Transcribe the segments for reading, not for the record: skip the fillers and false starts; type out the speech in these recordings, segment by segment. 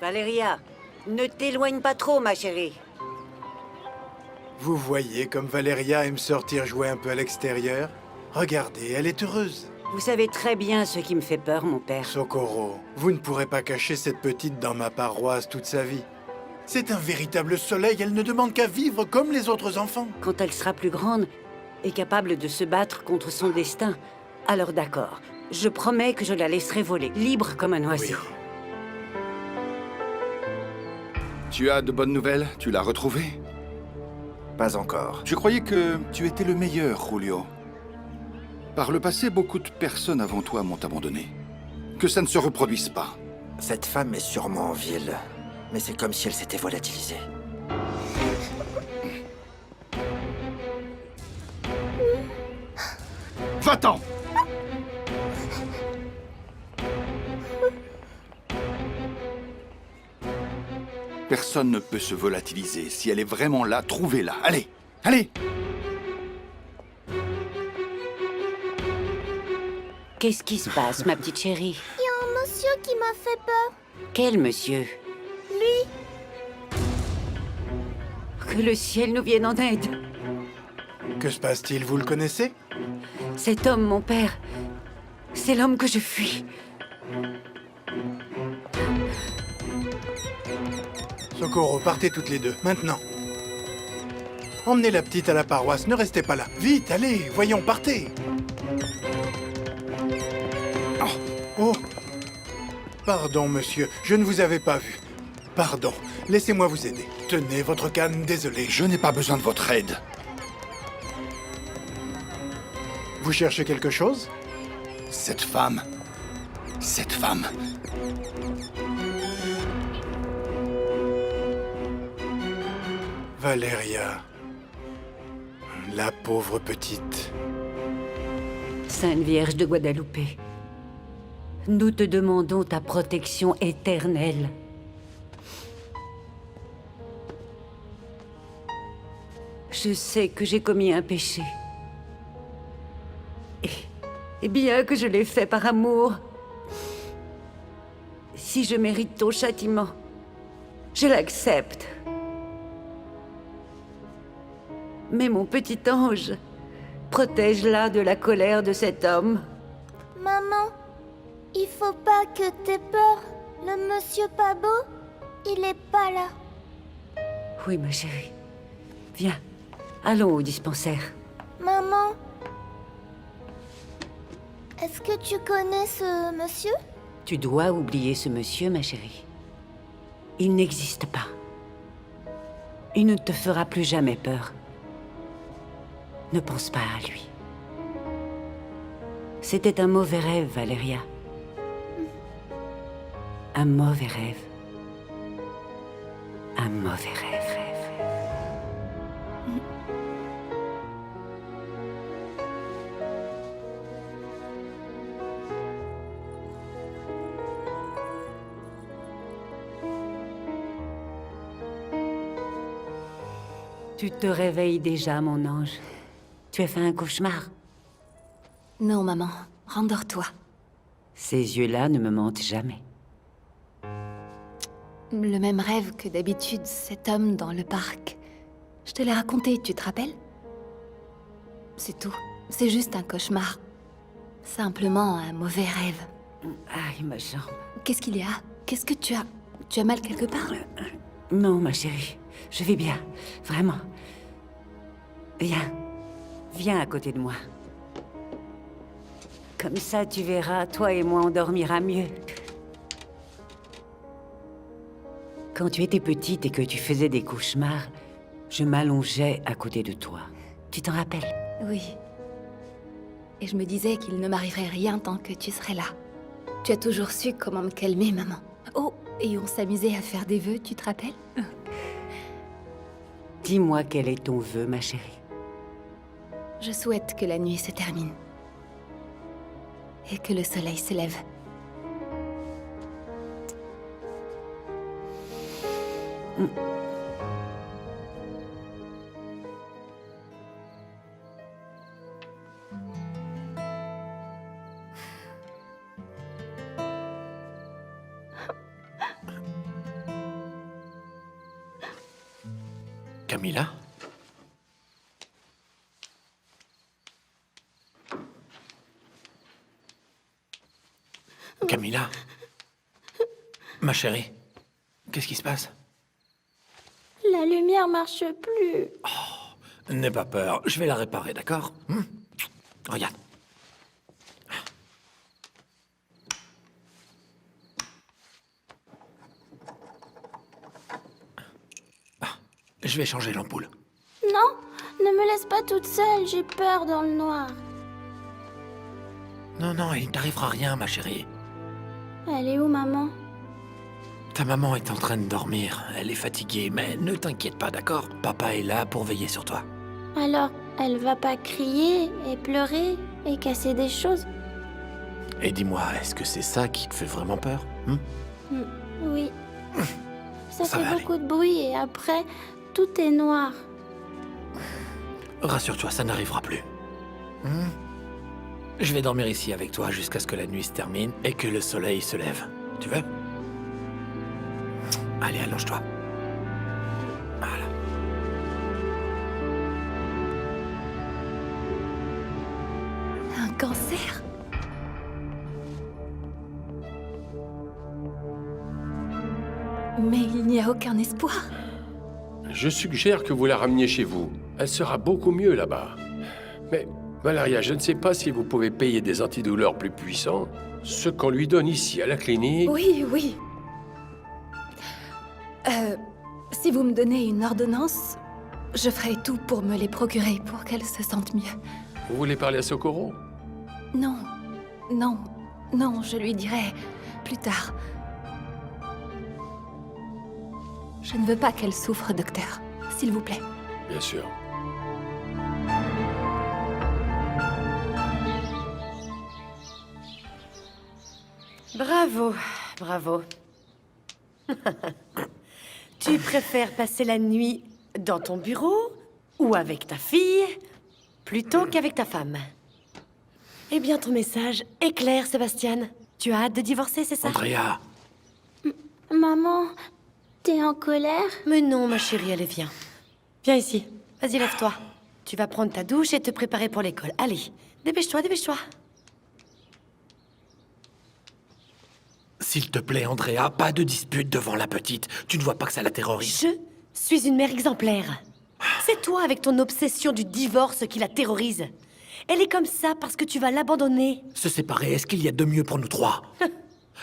Valéria, ne t'éloigne pas trop, ma chérie. Vous voyez comme Valéria aime sortir jouer un peu à l'extérieur? Regardez, elle est heureuse. Vous savez très bien ce qui me fait peur, mon père. Socorro, vous ne pourrez pas cacher cette petite dans ma paroisse toute sa vie. C'est un véritable soleil, elle ne demande qu'à vivre comme les autres enfants. Quand elle sera plus grande et capable de se battre contre son destin, alors d'accord. Je promets que je la laisserai voler, libre comme un oiseau. Oui. Tu as de bonnes nouvelles? Tu l'as retrouvé? Pas encore. Je croyais que tu étais le meilleur, Julio. Par le passé, beaucoup de personnes avant toi m'ont abandonné. Que ça ne se reproduise pas. Cette femme est sûrement en ville. Mais c'est comme si elle s'était volatilisée. Va-t'en! Personne ne peut se volatiliser. Si elle est vraiment là, trouvez-la. Allez! Allez! Qu'est-ce qui se passe, ma petite chérie? Il y a un monsieur qui m'a fait peur. Quel monsieur? Lui, Que le ciel nous vienne en aide. Que se passe-t-il, vous le connaissez? Cet homme, mon père, c'est l'homme que je fuis. Socorro, partez toutes les deux, maintenant. Emmenez la petite à la paroisse, ne restez pas là. Vite, allez, voyons, partez. Oh! Pardon, monsieur, je ne vous avais pas vu. Pardon, laissez-moi vous aider. Tenez votre canne, désolé. Je n'ai pas besoin de votre aide. Vous cherchez quelque chose? Cette femme... Cette femme... Valéria. La pauvre petite. Sainte Vierge de Guadalupe, nous te demandons ta protection éternelle. Je sais que j'ai commis un péché. Et bien que je l'ai fait par amour, si je mérite ton châtiment, je l'accepte. Mais mon petit ange, protège-la de la colère de cet homme. maman, il faut pas que t'aies peur. Le monsieur pas beau, il est pas là. Oui, ma chérie. Viens, allons au dispensaire. Maman, est-ce que tu connais ce monsieur? Tu dois oublier ce monsieur, ma chérie. Il n'existe pas. Il ne te fera plus jamais peur. Ne pense pas à lui. C'était un mauvais rêve, Valéria. Un mauvais rêve. Un mauvais rêve. Tu te réveilles déjà, mon ange. Tu as fait un cauchemar. Non, maman. Rendors-toi. Ces yeux-là ne me mentent jamais. Le même rêve que d'habitude, cet homme dans le parc. Je te l'ai raconté, tu te rappelles? C'est tout. C'est juste un cauchemar. Simplement un mauvais rêve. Aïe, ma jambe. Qu'est-ce qu'il y a? Qu'est-ce que tu as? Tu as mal quelque part? Non, ma chérie. Je vais bien. Vraiment. Viens. Viens à côté de moi. Comme ça, tu verras, toi et moi, on dormira mieux. Quand tu étais petite et que tu faisais des cauchemars, je m'allongeais à côté de toi. Tu t'en rappelles? Oui. Et je me disais qu'il ne m'arriverait rien tant que tu serais là. Tu as toujours su comment me calmer, maman. Oh, et on s'amusait à faire des vœux, tu te rappelles? Dis-moi quel est ton vœu, ma chérie. Je souhaite que la nuit se termine. Et que le soleil se lève. Camilla? Camilla? Ma chérie, qu'est-ce qui se passe? La lumière marche plus. N'aie pas peur, je vais la réparer, d'accord? Regarde. Je vais changer l'ampoule. Non, ne me laisse pas toute seule, j'ai peur dans le noir. Non, non, il ne t'arrivera rien, ma chérie. Elle est où, maman? Ta maman est en train de dormir. Elle est fatiguée, mais ne t'inquiète pas, d'accord? Papa est là pour veiller sur toi. Alors, elle va pas crier et pleurer et casser des choses? Et dis-moi, est-ce que c'est ça qui te fait vraiment peur? Oui. Ça Ça fait va aller. beaucoup de bruit et après, tout est noir. Rassure-toi, ça n'arrivera plus. Je vais dormir ici avec toi jusqu'à ce que la nuit se termine et que le soleil se lève. Tu veux? Allez, allonge-toi. Voilà. Un cancer? Mais il n'y a aucun espoir. Je suggère que vous la rameniez chez vous. Elle sera beaucoup mieux là-bas. Mais, Valeria, je ne sais pas si vous pouvez payer des antidouleurs plus puissants. Ce qu'on lui donne ici à la clinique... Oui, oui. Si vous me donnez une ordonnance, je ferai tout pour me les procurer pour qu'elle se sente mieux. Vous voulez parler à Socorro? Non, non, non, je lui dirai plus tard. Je ne veux pas qu'elle souffre, docteur. S'il vous plaît. Bien sûr. Bravo, bravo. Tu préfères passer la nuit dans ton bureau ou avec ta fille plutôt qu'avec ta femme? Eh bien, ton message est clair, Sébastien. Tu as hâte de divorcer, c'est ça? Andrea, Maman, t'es en colère? Mais non, ma chérie, allez, viens. Viens ici. Vas-y, lève-toi. Tu vas prendre ta douche et te préparer pour l'école. Allez, dépêche-toi, dépêche-toi. s'il te plaît, Andrea, pas de dispute devant la petite. Tu ne vois pas que ça la terrorise? Je suis une mère exemplaire. C'est toi avec ton obsession du divorce qui la terrorise. Elle est comme ça parce que tu vas l'abandonner. Se séparer, est-ce qu'il y a de mieux pour nous trois?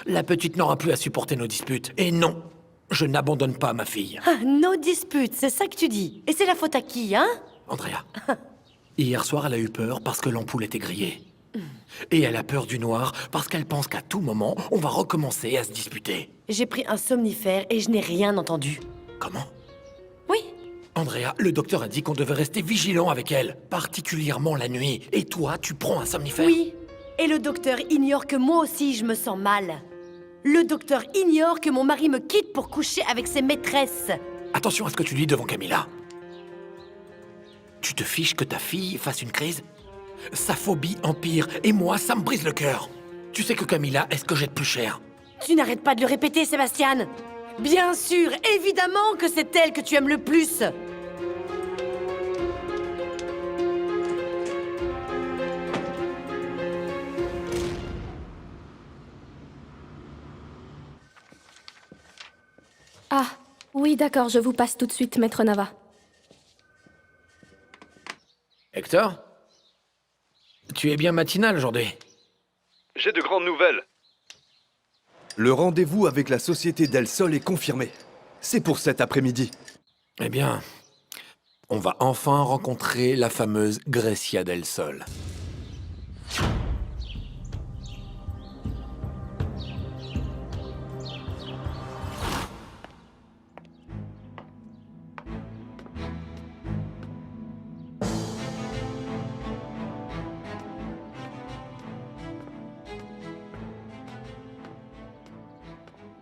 La petite n'aura plus à supporter nos disputes. Et non, je n'abandonne pas ma fille. Ah, nos disputes, c'est ça que tu dis. Et c'est la faute à qui, hein? Andrea, hier soir, elle a eu peur parce que l'ampoule était grillée. Et elle a peur du noir parce qu'elle pense qu'à tout moment, on va recommencer à se disputer. J'ai pris un somnifère et je n'ai rien entendu. Comment? Oui. Andrea, le docteur a dit qu'on devait rester vigilant avec elle, particulièrement la nuit. Et toi, tu prends un somnifère? Oui. Et le docteur ignore que moi aussi je me sens mal. Le docteur ignore que mon mari me quitte pour coucher avec ses maîtresses. Attention à ce que tu dis devant Camilla. Tu te fiches que ta fille fasse une crise? Sa phobie empire, et moi, ça me brise le cœur. Tu sais que Camilla est ce que j'ai de plus cher. Tu n'arrêtes pas de le répéter, Sébastien. Bien sûr, évidemment que c'est elle que tu aimes le plus. Ah, oui, d'accord, je vous passe tout de suite, maître Nava. Hector? Tu es bien matinal aujourd'hui. J'ai de grandes nouvelles. Le rendez-vous avec la société Del Sol est confirmé. C'est pour cet après-midi. Eh bien, on va enfin rencontrer la fameuse Grecia Del Sol.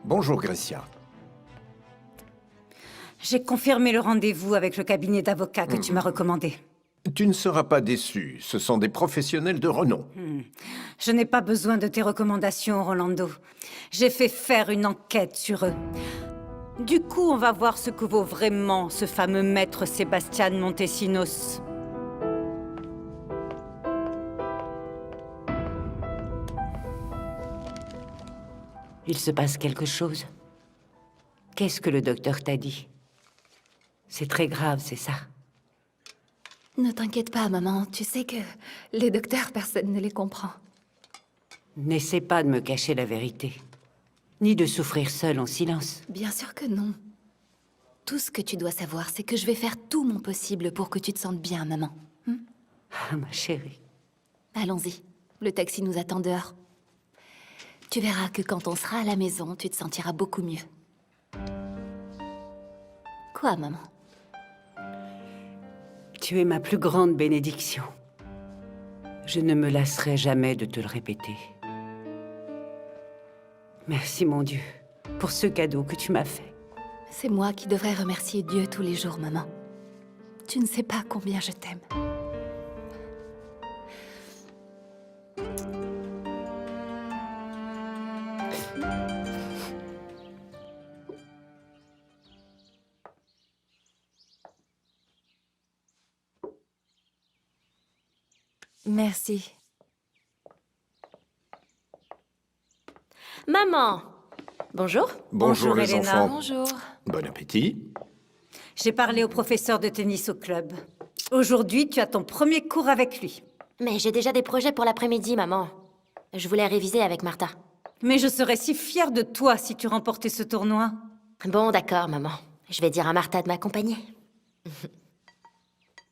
Bonjour, Grecia. J'ai confirmé le rendez-vous avec le cabinet d'avocats que tu m'as recommandé. Tu ne seras pas déçu, ce sont des professionnels de renom. Je n'ai pas besoin de tes recommandations, Rolando. J'ai fait faire une enquête sur eux. Du coup, on va voir ce que vaut vraiment ce fameux maître Sébastien Montesinos. Il se passe quelque chose. Qu'est-ce que le docteur t'a dit? C'est très grave, c'est ça? Ne t'inquiète pas, maman. Tu sais que les docteurs, personne ne les comprend. N'essaie pas de me cacher la vérité. Ni de souffrir seul en silence. Bien sûr que non. Tout ce que tu dois savoir, c'est que je vais faire tout mon possible pour que tu te sentes bien, maman. Ah, ma chérie. Allons-y. Le taxi nous attend dehors. Tu verras que quand on sera à la maison, tu te sentiras beaucoup mieux. Quoi, maman? Tu es ma plus grande bénédiction. Je ne me lasserai jamais de te le répéter. Merci, mon Dieu, pour ce cadeau que tu m'as fait. C'est moi qui devrais remercier Dieu tous les jours, maman. Tu ne sais pas combien je t'aime. Merci. Maman! Bonjour. Bonjour les Elena. enfants. Bonjour. Bon appétit. J'ai parlé au professeur de tennis au club. Aujourd'hui, tu as ton premier cours avec lui. Mais j'ai déjà des projets pour l'après-midi, maman. Je voulais réviser avec Martha. Mais je serais si fière de toi si tu remportais ce tournoi. Bon, d'accord, maman. Je vais dire à Martha de m'accompagner.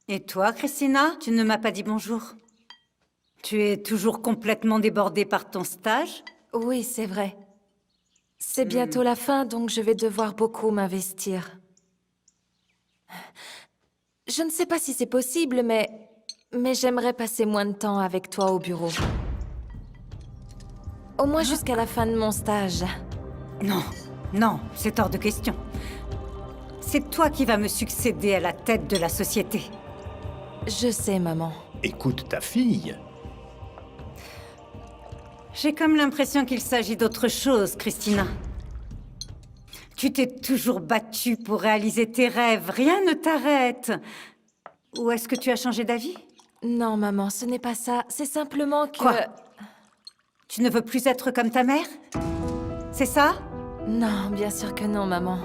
Et toi, Christina, tu ne m'as pas dit bonjour. Tu es toujours complètement débordée par ton stage? Oui, c'est vrai. C'est bientôt la fin, donc je vais devoir beaucoup m'investir. Je ne sais pas si c'est possible, mais j'aimerais passer moins de temps avec toi au bureau. Au moins jusqu'à la fin de mon stage. Non, non, c'est hors de question. C'est toi qui vas me succéder à la tête de la société. Je sais, maman. Écoute ta fille. J'ai comme l'impression qu'il s'agit d'autre chose, Christina. Tu t'es toujours battue pour réaliser tes rêves. Rien ne t'arrête. Ou est-ce que tu as changé d'avis? Non, maman, ce n'est pas ça. C'est simplement que... Quoi? Tu ne veux plus être comme ta mère? C'est ça? Non, bien sûr que non, maman.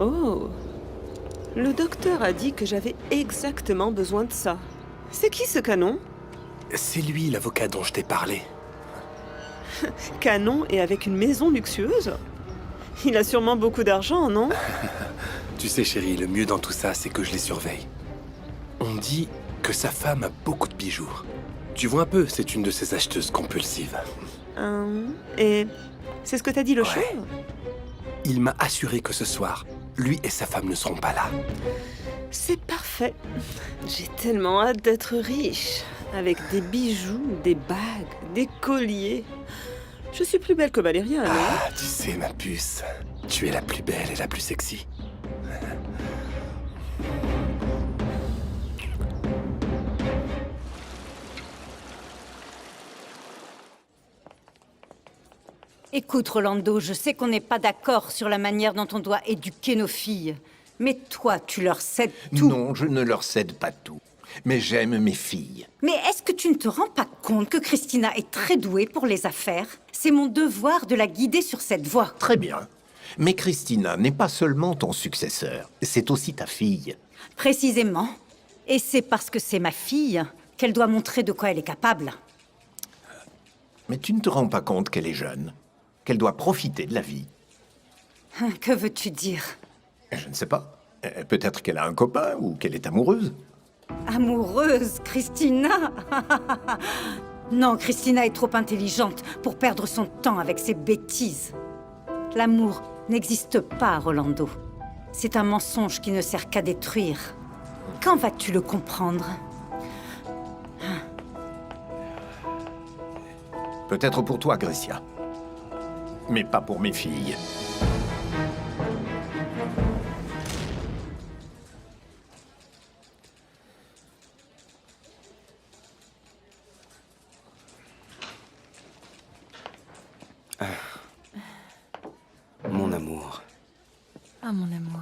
Oh, le docteur a dit que j'avais exactement besoin de ça. C'est qui ce canon? C'est lui l'avocat dont je t'ai parlé. Canon et avec une maison luxueuse? Il a sûrement beaucoup d'argent, non? Tu sais chérie, le mieux dans tout ça, c'est que je les surveille. On dit que sa femme a beaucoup de bijoux. Tu vois un peu, c'est une de ces acheteuses compulsives. Et c'est ce que t'as dit le chauve? Il m'a assuré que ce soir, lui et sa femme ne seront pas là. C'est parfait. J'ai tellement hâte d'être riche. Avec des bijoux, des bagues, des colliers. Je suis plus belle que Valéria, non? Ah, tu sais, ma puce, tu es la plus belle et la plus sexy. Écoute, Rolando, je sais qu'on n'est pas d'accord sur la manière dont on doit éduquer nos filles. Mais toi, tu leur cèdes tout. Non, je ne leur cède pas tout. Mais j'aime mes filles. Mais est-ce que tu ne te rends pas compte que Christina est très douée pour les affaires? C'est mon devoir de la guider sur cette voie. Très bien. Mais Christina n'est pas seulement ton successeur, c'est aussi ta fille. Précisément. Et c'est parce que c'est ma fille qu'elle doit montrer de quoi elle est capable. Mais tu ne te rends pas compte qu'elle est jeune, qu'elle doit profiter de la vie. Que veux-tu dire? Je ne sais pas. Peut-être qu'elle a un copain ou qu'elle est amoureuse. Amoureuse, Christina? Non, Christina est trop intelligente pour perdre son temps avec ses bêtises. L'amour n'existe pas, Rolando. C'est un mensonge qui ne sert qu'à détruire. Quand vas-tu le comprendre? Peut-être pour toi, Gracia. Mais pas pour mes filles. Mon amour. Ah, mon amour.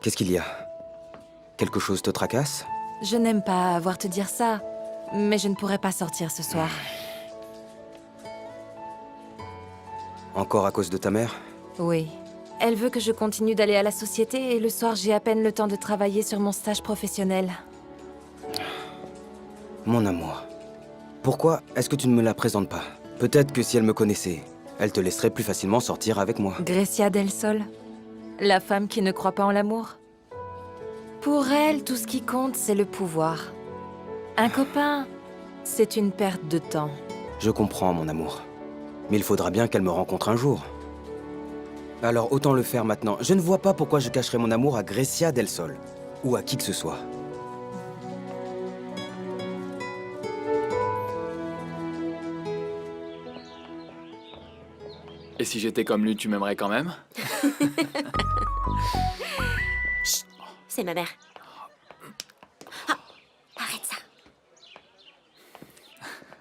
Qu'est-ce qu'il y a? Quelque chose te tracasse? Je n'aime pas avoir te dire ça, mais je ne pourrais pas sortir ce soir. Encore à cause de ta mère? Oui. Elle veut que je continue d'aller à la société et le soir j'ai à peine le temps de travailler sur mon stage professionnel. Mon amour. Pourquoi est-ce que tu ne me la présentes pas? Peut-être que si elle me connaissait, elle te laisserait plus facilement sortir avec moi. Grecia del Sol, la femme qui ne croit pas en l'amour. Pour elle, tout ce qui compte, c'est le pouvoir. Un copain, c'est une perte de temps. Je comprends, mon amour. Mais il faudra bien qu'elle me rencontre un jour. Alors autant le faire maintenant. Je ne vois pas pourquoi je cacherais mon amour à Grecia del Sol. Ou à qui que ce soit. Et si j'étais comme lui, tu m'aimerais quand même? Chut, c'est ma mère. Ah, arrête ça.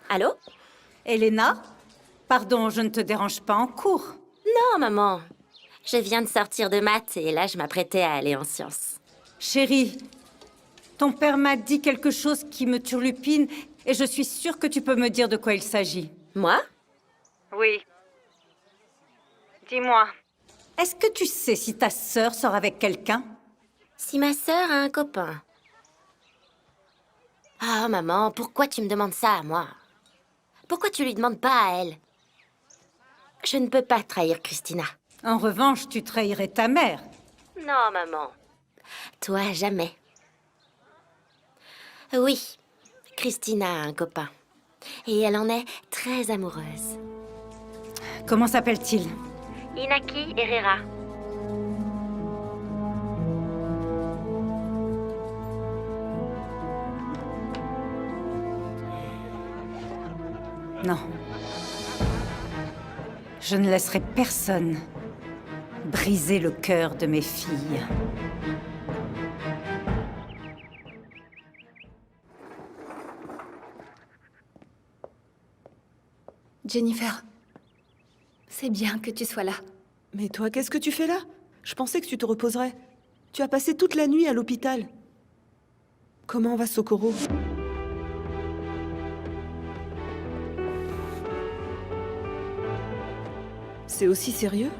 Allô? Elena? Pardon, je ne te dérange pas en cours. Non, maman. Je viens de sortir de maths et là, je m'apprêtais à aller en sciences. Chérie, ton père m'a dit quelque chose qui me turlupine et je suis sûre que tu peux me dire de quoi il s'agit. Moi? Oui. Dis-moi, est-ce que tu sais si ta sœur sort avec quelqu'un? Si ma sœur a un copain. Ah, maman, pourquoi tu me demandes ça à moi? Pourquoi tu lui demandes pas à elle? Je ne peux pas trahir Christina. En revanche, tu trahirais ta mère. Non, maman. Toi, jamais. Oui, Christina a un copain. Et elle en est très amoureuse. Comment s'appelle-t-il? Inaki Herrera. Non. Je ne laisserai personne briser le cœur de mes filles. Jennifer, c'est bien que tu sois là. Mais toi, qu'est-ce que tu fais là? Je pensais que tu te reposerais. Tu as passé toute la nuit à l'hôpital. Comment va Socorro? C'est aussi sérieux?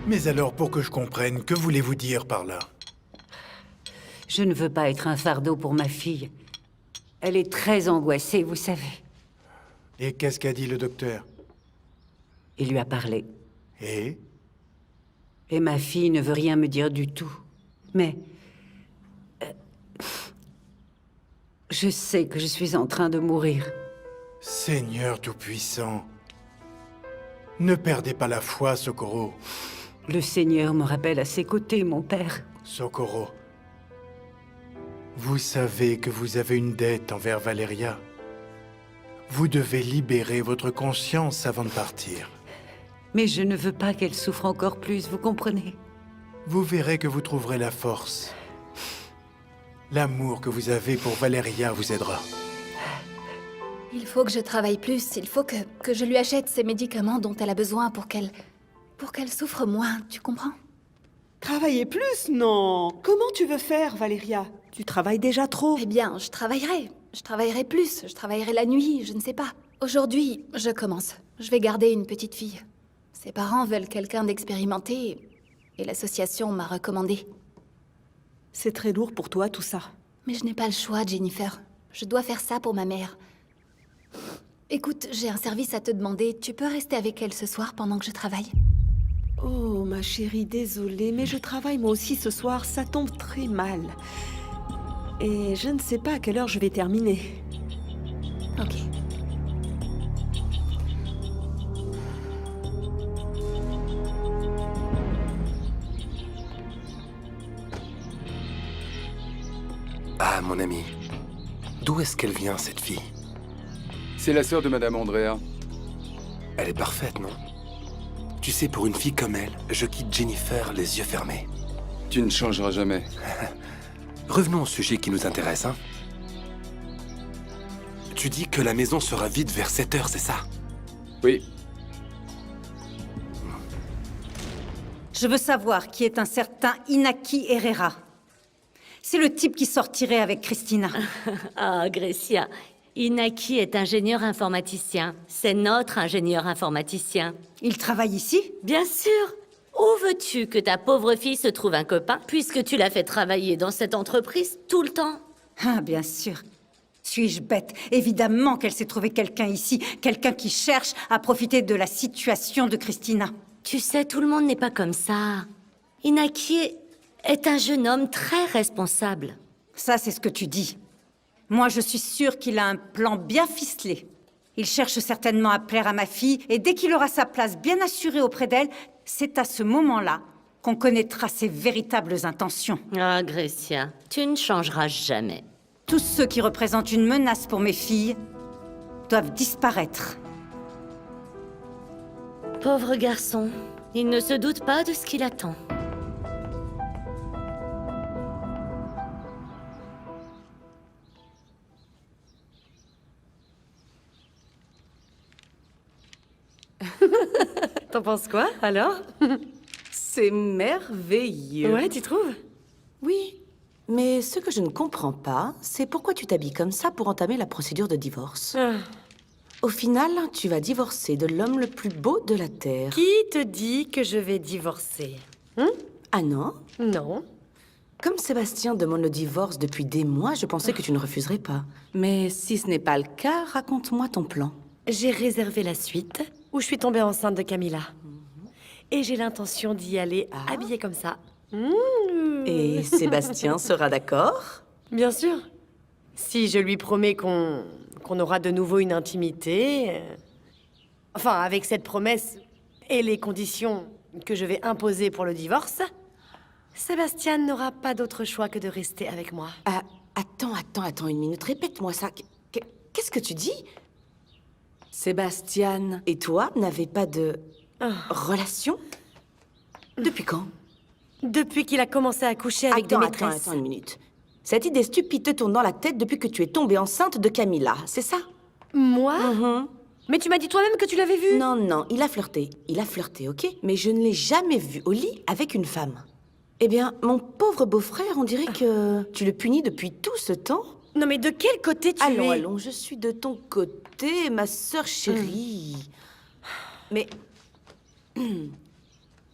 Mais alors, pour que je comprenne, que voulez-vous dire par là? Je ne veux pas être un fardeau pour ma fille. Elle est très angoissée, vous savez. Et qu'est-ce qu'a dit le docteur? Il lui a parlé. Et ma fille ne veut rien me dire du tout. Mais... je sais que je suis en train de mourir. Seigneur Tout-Puissant, ne perdez pas la foi, Socorro. Le Seigneur me rappelle à ses côtés, mon père. Socorro, vous savez que vous avez une dette envers Valeria. Vous devez libérer votre conscience avant de partir. Mais je ne veux pas qu'elle souffre encore plus, vous comprenez? Vous verrez que vous trouverez la force. L'amour que vous avez pour Valeria vous aidera. Il faut que je travaille plus, il faut que je lui achète ces médicaments dont elle a besoin pour qu'elle souffre moins, tu comprends? Travailler plus? Non. Comment tu veux faire, Valeria? Tu travailles déjà trop. Eh bien, je travaillerai plus, je travaillerai la nuit, je ne sais pas. Aujourd'hui, je commence. Je vais garder une petite fille. Ses parents veulent quelqu'un d'expérimenté et l'association m'a recommandé. C'est très lourd pour toi, tout ça. Mais je n'ai pas le choix, Jennifer. Je dois faire ça pour ma mère. Écoute, j'ai un service à te demander. Tu peux rester avec elle ce soir pendant que je travaille? Oh, ma chérie, désolée, mais je travaille moi aussi ce soir. Ça tombe très mal. Et je ne sais pas à quelle heure je vais terminer. Ok. Ah, mon ami. D'où est-ce qu'elle vient, cette fille? C'est la sœur de Madame Andrea. Elle est parfaite, non? Tu sais, pour une fille comme elle, je quitte Jennifer les yeux fermés. Tu ne changeras jamais. Revenons au sujet qui nous intéresse, hein. Tu dis que la maison sera vide vers 7 heures, c'est ça? Oui. Je veux savoir qui est un certain Inaki Herrera. C'est le type qui sortirait avec Christina. Ah, Grecia, Inaki est ingénieur informaticien. C'est notre ingénieur informaticien. Il travaille ici? Bien sûr. Où veux-tu que ta pauvre fille se trouve un copain, puisque tu l'as fait travailler dans cette entreprise tout le temps? Ah, bien sûr. Suis-je bête? Évidemment qu'elle s'est trouvé quelqu'un ici, quelqu'un qui cherche à profiter de la situation de Christina. Tu sais, tout le monde n'est pas comme ça. Inaki est un jeune homme très responsable. Ça, c'est ce que tu dis. Moi, je suis sûre qu'il a un plan bien ficelé. Il cherche certainement à plaire à ma fille, et dès qu'il aura sa place bien assurée auprès d'elle, c'est à ce moment-là qu'on connaîtra ses véritables intentions. Ah, Grecia, tu ne changeras jamais. Tous ceux qui représentent une menace pour mes filles doivent disparaître. Pauvre garçon, il ne se doute pas de ce qu'il attend. T'en penses quoi, alors? C'est merveilleux. Ouais, tu trouves? Oui. Mais ce que je ne comprends pas, c'est pourquoi tu t'habilles comme ça pour entamer la procédure de divorce. Au final, tu vas divorcer de l'homme le plus beau de la Terre. Qui te dit que je vais divorcer? Ah non? Non. Comme Sébastien demande le divorce depuis des mois, je pensais que tu ne refuserais pas. Mais si ce n'est pas le cas, raconte-moi ton plan. J'ai réservé la suite où je suis tombée enceinte de Camilla. Et j'ai l'intention d'y aller habillée comme ça. Et Sébastien sera d'accord? Bien sûr. Si je lui promets qu'on aura de nouveau une intimité... Enfin, avec cette promesse et les conditions que je vais imposer pour le divorce, Sébastien n'aura pas d'autre choix que de rester avec moi. Attends une minute, répète-moi ça. Qu'est-ce que tu dis? Sébastien et toi n'avez pas de relation? Depuis quand? Depuis qu'il a commencé à coucher avec des maîtresses. Attends une minute. Cette idée stupide te tourne dans la tête depuis que tu es tombée enceinte de Camilla, c'est ça? Moi? Mais tu m'as dit toi-même que tu l'avais vu. Non, il a flirté. Il a flirté, ok? Mais je ne l'ai jamais vu au lit avec une femme. Eh bien, mon pauvre beau-frère, on dirait que tu le punis depuis tout ce temps. Non mais de quel côté tu es? Allons, je suis de ton côté, ma sœur chérie. Mais...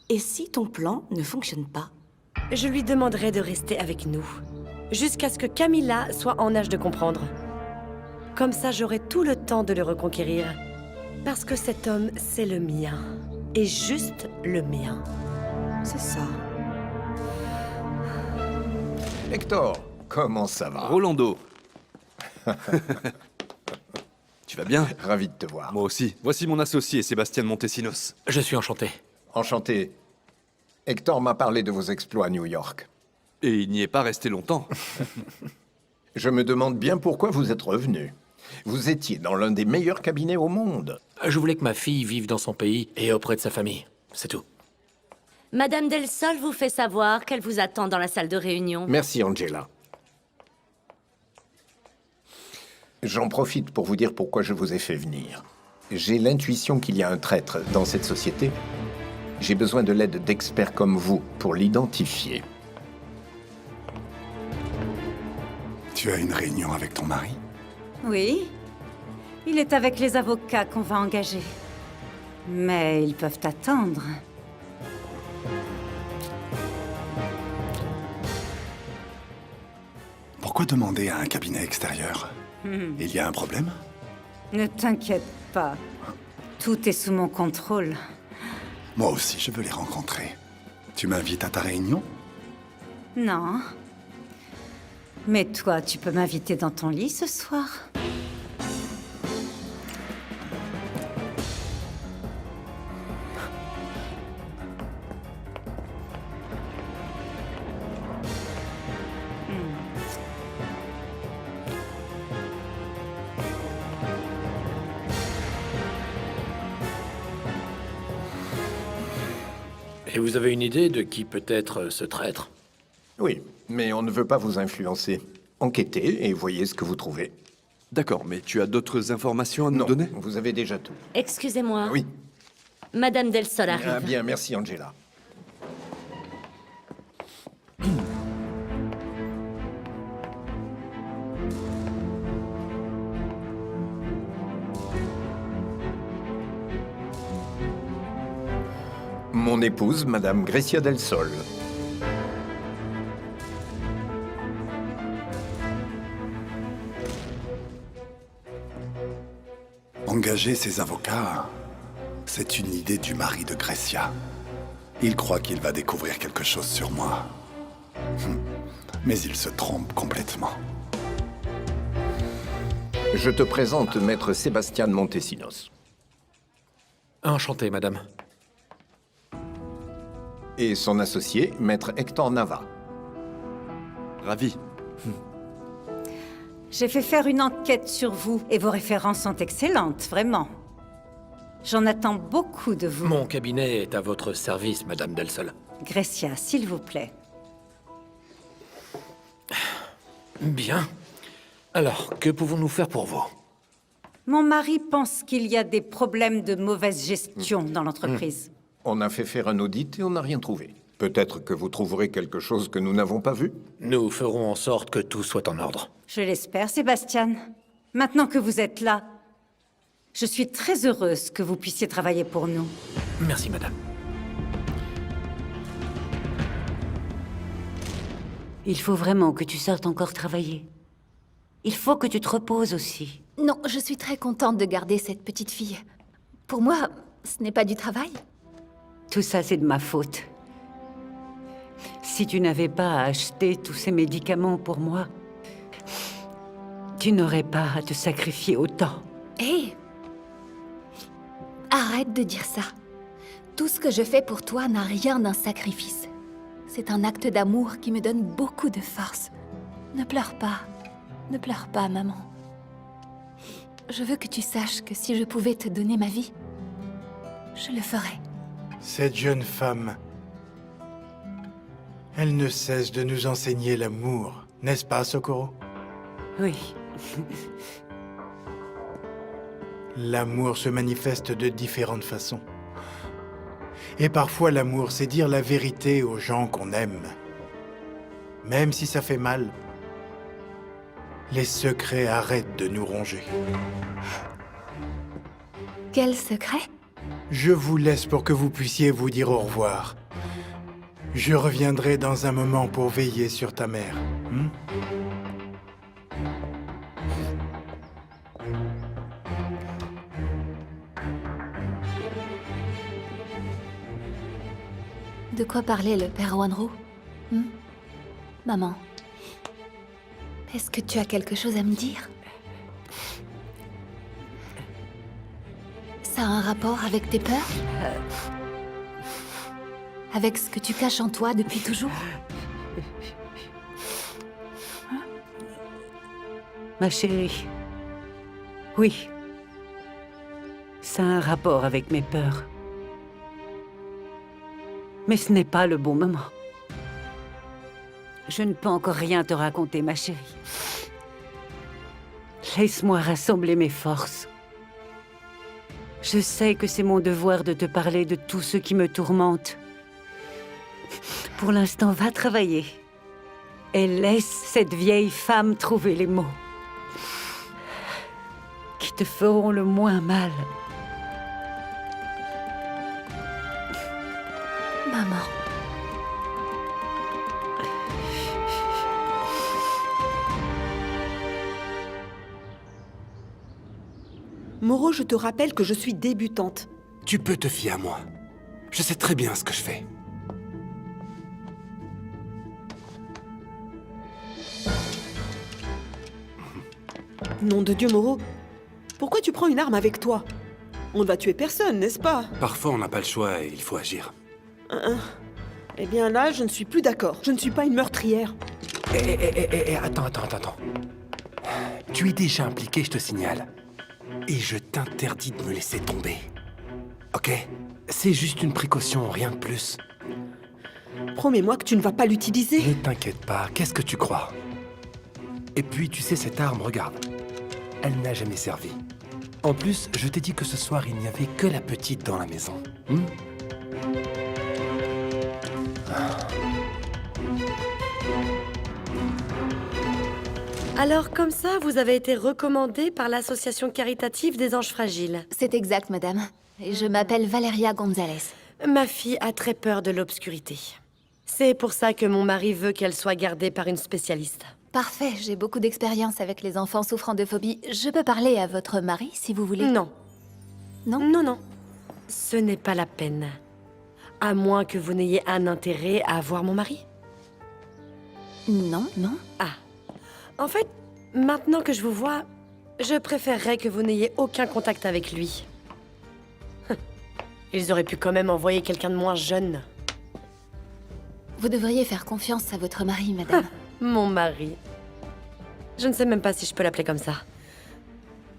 Et si ton plan ne fonctionne pas? Je lui demanderai de rester avec nous, jusqu'à ce que Camilla soit en âge de comprendre. Comme ça, j'aurai tout le temps de le reconquérir. Parce que cet homme, c'est le mien. Et juste le mien. C'est ça. Hector, comment ça va? Rolando. Tu vas bien? Ravi de te voir. Moi aussi. Voici mon associé, Sébastien Montesinos. Je suis enchanté. Enchanté. Hector m'a parlé de vos exploits à New York. Et il n'y est pas resté longtemps. Je me demande bien pourquoi vous êtes revenu. Vous étiez dans l'un des meilleurs cabinets au monde. Je voulais que ma fille vive dans son pays et auprès de sa famille. C'est tout. Madame Del Sol vous fait savoir qu'elle vous attend dans la salle de réunion. Merci, Angela. J'en profite pour vous dire pourquoi je vous ai fait venir. J'ai l'intuition qu'il y a un traître dans cette société. J'ai besoin de l'aide d'experts comme vous pour l'identifier. Tu as une réunion avec ton mari? Oui. Il est avec les avocats qu'on va engager. Mais ils peuvent attendre. Pourquoi demander à un cabinet extérieur? Il y a un problème? Ne t'inquiète pas. Tout est sous mon contrôle. Moi aussi, je veux les rencontrer. Tu m'invites à ta réunion? Non. Mais toi, tu peux m'inviter dans ton lit ce soir? Et vous avez une idée de qui peut être ce traître? Oui, mais on ne veut pas vous influencer. Enquêtez et voyez ce que vous trouvez. D'accord, mais tu as d'autres informations à nous donner? Vous avez déjà tout. Excusez-moi. Oui. Madame Del Sol arrive. Ah bien, merci Angela. Mon épouse, Madame Grecia Del Sol. Engager ses avocats, c'est une idée du mari de Grecia. Il croit qu'il va découvrir quelque chose sur moi. Mais il se trompe complètement. Je te présente Maître Sébastien Montesinos. Enchanté, madame. Et son associé, Maître Hector Nava. Ravi. J'ai fait faire une enquête sur vous, et vos références sont excellentes, vraiment. J'en attends beaucoup de vous. Mon cabinet est à votre service, madame Del Sol. Grecia, s'il vous plaît. Bien. Alors, que pouvons-nous faire pour vous? Mon mari pense qu'il y a des problèmes de mauvaise gestion dans l'entreprise. On a fait faire un audit et on n'a rien trouvé. Peut-être que vous trouverez quelque chose que nous n'avons pas vu? Nous ferons en sorte que tout soit en ordre. Je l'espère, Sébastien. Maintenant que vous êtes là, je suis très heureuse que vous puissiez travailler pour nous. Merci, madame. Il faut vraiment que tu sortes encore travailler. Il faut que tu te reposes aussi. Non, je suis très contente de garder cette petite fille. Pour moi, ce n'est pas du travail. Tout ça, c'est de ma faute. Si tu n'avais pas acheté tous ces médicaments pour moi, tu n'aurais pas à te sacrifier autant. Hé! Arrête de dire ça. Tout ce que je fais pour toi n'a rien d'un sacrifice. C'est un acte d'amour qui me donne beaucoup de force. Ne pleure pas. Ne pleure pas, maman. Je veux que tu saches que si je pouvais te donner ma vie, je le ferais. Cette jeune femme, elle ne cesse de nous enseigner l'amour, n'est-ce pas, Socorro? Oui. L'amour se manifeste de différentes façons. Et parfois, l'amour, c'est dire la vérité aux gens qu'on aime. Même si ça fait mal, les secrets arrêtent de nous ronger. Quel secret? Je vous laisse pour que vous puissiez vous dire au revoir. Je reviendrai dans un moment pour veiller sur ta mère. De quoi parlait le père Wanru? Maman, est-ce que tu as quelque chose à me dire? Ça a un rapport avec tes peurs? Avec ce que tu caches en toi depuis toujours? Ma chérie, oui. Ça a un rapport avec mes peurs. Mais ce n'est pas le bon moment. Je ne peux encore rien te raconter, ma chérie. Laisse-moi rassembler mes forces. Je sais que c'est mon devoir de te parler de tout ce qui me tourmente. Pour l'instant, va travailler. Et laisse cette vieille femme trouver les mots qui te feront le moins mal. Maman. Moreau, je te rappelle que je suis débutante. Tu peux te fier à moi. Je sais très bien ce que je fais. Nom de Dieu, Moreau. Pourquoi tu prends une arme avec toi? On ne va tuer personne, n'est-ce pas? Parfois, on n'a pas le choix et il faut agir. Eh bien là, je ne suis plus d'accord. Je ne suis pas une meurtrière. Attends. Tu es déjà impliqué, je te signale. Et je t'interdis de me laisser tomber. Ok? C'est juste une précaution, rien de plus. promets-moi que tu ne vas pas l'utiliser. Ne t'inquiète pas, qu'est-ce que tu crois? Et puis, tu sais, cette arme, regarde. Elle n'a jamais servi. En plus, je t'ai dit que ce soir, il n'y avait que la petite dans la maison. Alors, comme ça, vous avez été recommandé par l'association caritative des anges fragiles. C'est exact, madame. Et je m'appelle Valeria Gonzalez. Ma fille a très peur de l'obscurité. C'est pour ça que mon mari veut qu'elle soit gardée par une spécialiste. Parfait, j'ai beaucoup d'expérience avec les enfants souffrant de phobie. Je peux parler à votre mari, si vous voulez? Non. Non? Non, non. Ce n'est pas la peine. À moins que vous n'ayez un intérêt à voir mon mari. Non, non. Ah. En fait, maintenant que je vous vois, je préférerais que vous n'ayez aucun contact avec lui. Ils auraient pu quand même envoyer quelqu'un de moins jeune. Vous devriez faire confiance à votre mari, madame. Mon mari. Je ne sais même pas si je peux l'appeler comme ça.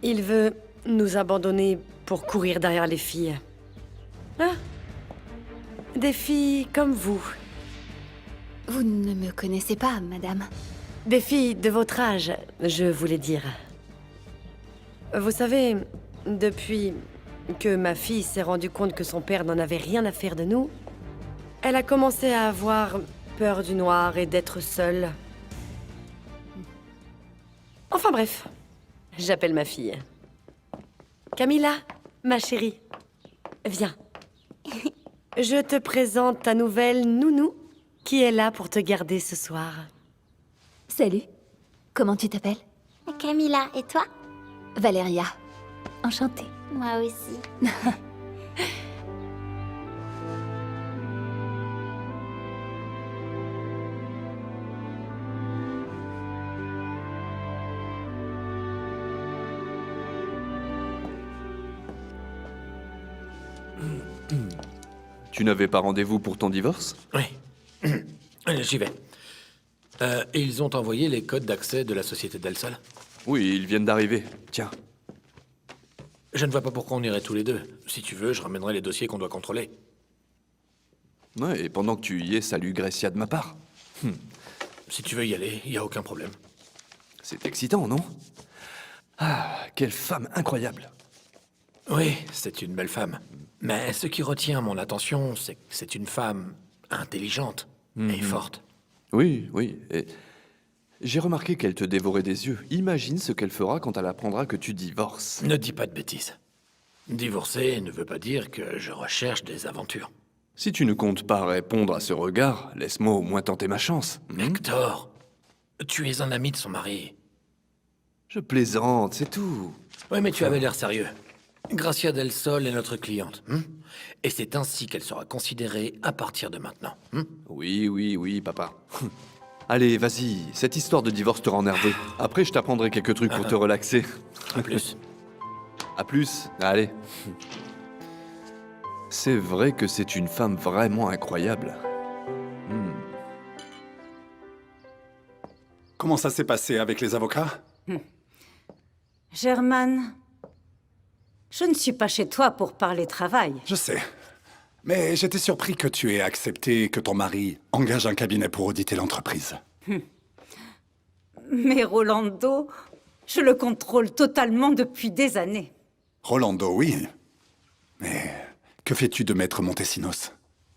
Il veut nous abandonner pour courir derrière les filles. Ah. Des filles comme vous. Vous ne me connaissez pas, madame. Des filles de votre âge, je voulais dire. Vous savez, depuis que ma fille s'est rendue compte que son père n'en avait rien à faire de nous, elle a commencé à avoir peur du noir et d'être seule. Enfin bref, j'appelle ma fille. Camilla, ma chérie, viens. Je te présente ta nouvelle nounou qui est là pour te garder ce soir. Salut. Comment tu t'appelles? Camilla, et toi? Valeria. Enchantée. Moi aussi. Tu n'avais pas rendez-vous pour ton divorce? Oui. J'y vais. Ils ont envoyé les codes d'accès de la société Del Sol? Oui, ils viennent d'arriver. Tiens. Je ne vois pas pourquoi on irait tous les deux. Si tu veux, je ramènerai les dossiers qu'on doit contrôler. Ouais, et pendant que tu y es, salue Grecia de ma part. Si tu veux y aller, il n'y a aucun problème. C'est excitant, non? Ah, quelle femme incroyable. Oui, c'est une belle femme. Mais ce qui retient mon attention, c'est que c'est une femme intelligente et forte. Oui, oui. Et j'ai remarqué qu'elle te dévorait des yeux. Imagine ce qu'elle fera quand elle apprendra que tu divorces. Ne dis pas de bêtises. Divorcer ne veut pas dire que je recherche des aventures. Si tu ne comptes pas répondre à ce regard, laisse-moi au moins tenter ma chance. Hector, tu es un ami de son mari. Je plaisante, c'est tout. Oui, mais tu avais l'air sérieux. Gracia Del Sol est notre cliente. Et c'est ainsi qu'elle sera considérée à partir de maintenant. Oui, oui, oui, papa. Allez, vas-y, cette histoire de divorce te rend nerveux. Après, je t'apprendrai quelques trucs pour te relaxer. À plus. À plus, allez. C'est vrai que c'est une femme vraiment incroyable. Comment ça s'est passé avec les avocats? German, je ne suis pas chez toi pour parler travail. Je sais. Mais j'étais surpris que tu aies accepté que ton mari engage un cabinet pour auditer l'entreprise. Mais Rolando, je le contrôle totalement depuis des années. Rolando, oui. Mais que fais-tu de Maître Montesinos?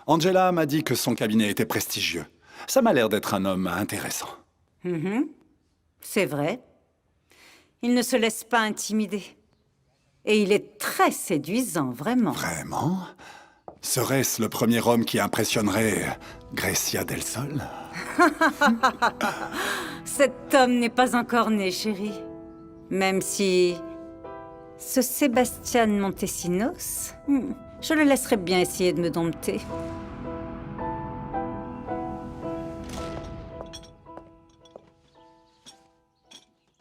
Angela m'a dit que son cabinet était prestigieux. Ça m'a l'air d'être un homme intéressant. C'est vrai. Il ne se laisse pas intimider. Et il est très séduisant, vraiment. Vraiment? Serait-ce le premier homme qui impressionnerait Grecia Del Sol? Cet homme n'est pas encore né, chérie. Même si... ce Sébastien Montesinos, je le laisserais bien essayer de me dompter.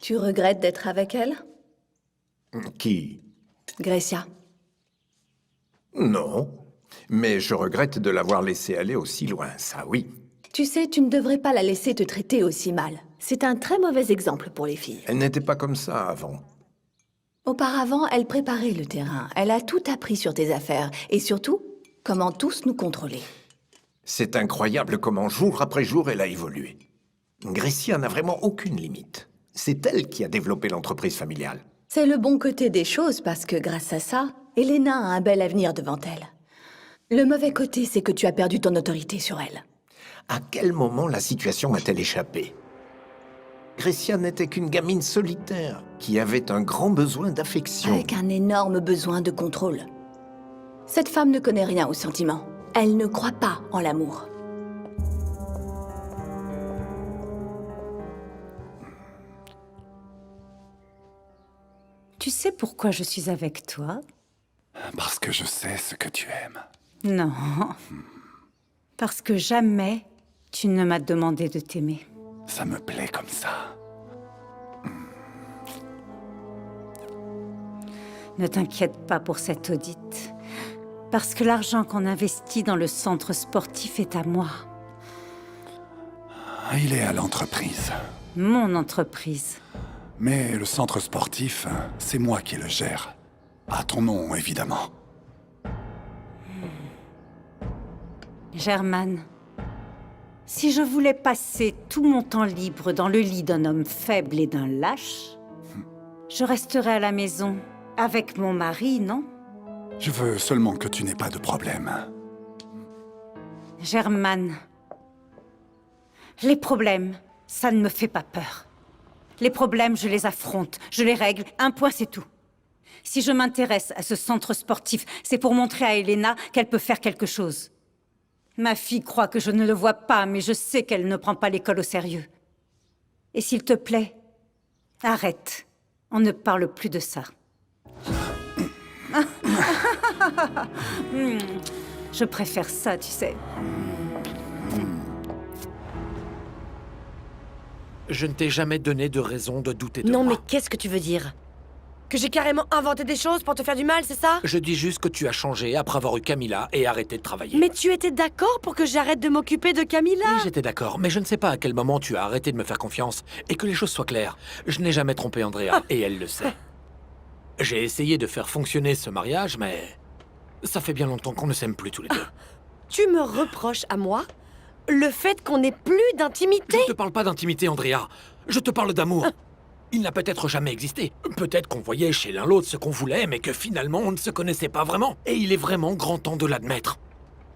Tu regrettes d'être avec elle? Qui? Grecia. Non. Mais je regrette de l'avoir laissée aller aussi loin, ça oui. Tu sais, tu ne devrais pas la laisser te traiter aussi mal. C'est un très mauvais exemple pour les filles. Elle n'était pas comme ça avant. Auparavant, elle préparait le terrain. Elle a tout appris sur tes affaires. Et surtout, comment tous nous contrôler. C'est incroyable comment jour après jour elle a évolué. Grécia n'a vraiment aucune limite. C'est elle qui a développé l'entreprise familiale. C'est le bon côté des choses parce que grâce à ça, Elena a un bel avenir devant elle. Le mauvais côté, c'est que tu as perdu ton autorité sur elle. À quel moment la situation m'a-t-elle échappé? Grécia n'était qu'une gamine solitaire qui avait un grand besoin d'affection. Avec un énorme besoin de contrôle. Cette femme ne connaît rien aux sentiments. Elle ne croit pas en l'amour. Tu sais pourquoi je suis avec toi? Parce que je sais ce que tu aimes. Non. Parce que jamais tu ne m'as demandé de t'aimer. Ça me plaît comme ça. Ne t'inquiète pas pour cette audite. Parce que l'argent qu'on investit dans le centre sportif est à moi. Il est à l'entreprise. Mon entreprise. Mais le centre sportif, c'est moi qui le gère. À ton nom, évidemment. Germaine, si je voulais passer tout mon temps libre dans le lit d'un homme faible et d'un lâche, je resterais à la maison avec mon mari, non? Je veux seulement que tu n'aies pas de problème. Germaine, les problèmes, ça ne me fait pas peur. Les problèmes, je les affronte, je les règle, un point c'est tout. Si je m'intéresse à ce centre sportif, c'est pour montrer à Elena qu'elle peut faire quelque chose. Ma fille croit que je ne le vois pas, mais je sais qu'elle ne prend pas l'école au sérieux. Et s'il te plaît, arrête. On ne parle plus de ça. Je préfère ça, tu sais. Je ne t'ai jamais donné de raison de douter de moi. Non, mais qu'est-ce que tu veux dire? Que j'ai carrément inventé des choses pour te faire du mal, c'est ça? Je dis juste que tu as changé après avoir eu Camilla et arrêté de travailler. Mais tu étais d'accord pour que j'arrête de m'occuper de Camilla? Oui, j'étais d'accord, mais je ne sais pas à quel moment tu as arrêté de me faire confiance. Et que les choses soient claires, je n'ai jamais trompé Andrea, et elle le sait. J'ai essayé de faire fonctionner ce mariage, mais... ça fait bien longtemps qu'on ne s'aime plus tous les deux. Tu me reproches à moi le fait qu'on n'ait plus d'intimité? Je ne te parle pas d'intimité, Andrea. Je te parle d'amour. Il n'a peut-être jamais existé. Peut-être qu'on voyait chez l'un l'autre ce qu'on voulait, mais que finalement on ne se connaissait pas vraiment. Et il est vraiment grand temps de l'admettre.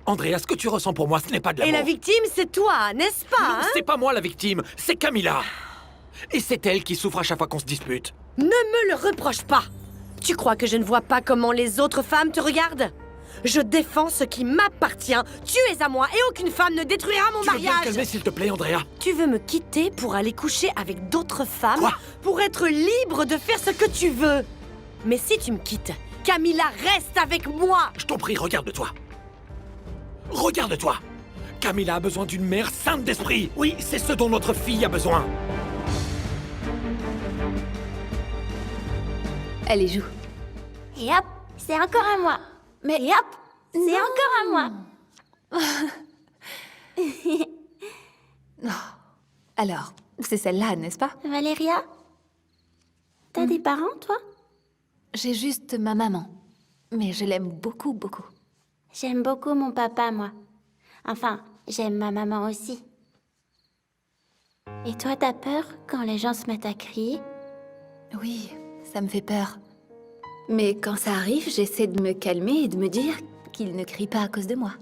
Andrea, ce que tu ressens pour moi, ce n'est pas de l'amour. Et la victime, c'est toi, n'est-ce pas? Non, c'est pas moi la victime, c'est Camilla. Et c'est elle qui souffre à chaque fois qu'on se dispute. Ne me le reproche pas. Tu crois que je ne vois pas comment les autres femmes te regardent? Je défends ce qui m'appartient. Tu es à moi et aucune femme ne détruira mon mariage. Tu veux bien te calmer, s'il te plaît, Andrea? Tu veux me quitter pour aller coucher avec d'autres femmes? Quoi? Pour être libre de faire ce que tu veux. Mais si tu me quittes, Camilla reste avec moi. Je t'en prie, regarde-toi. Regarde-toi. Camilla a besoin d'une mère sainte d'esprit. Oui, c'est ce dont notre fille a besoin. Allez, joue. Et hop, c'est encore à moi. Mais et hop, c'est encore à moi. Non. Alors, c'est celle-là, n'est-ce pas? Valéria, t'as des parents, toi? J'ai juste ma maman. Mais je l'aime beaucoup, beaucoup. J'aime beaucoup mon papa, moi. Enfin, j'aime ma maman aussi. Et toi, t'as peur quand les gens se mettent à crier? Oui, ça me fait peur. Mais quand ça arrive, j'essaie de me calmer et de me dire qu'ils ne crient pas à cause de moi.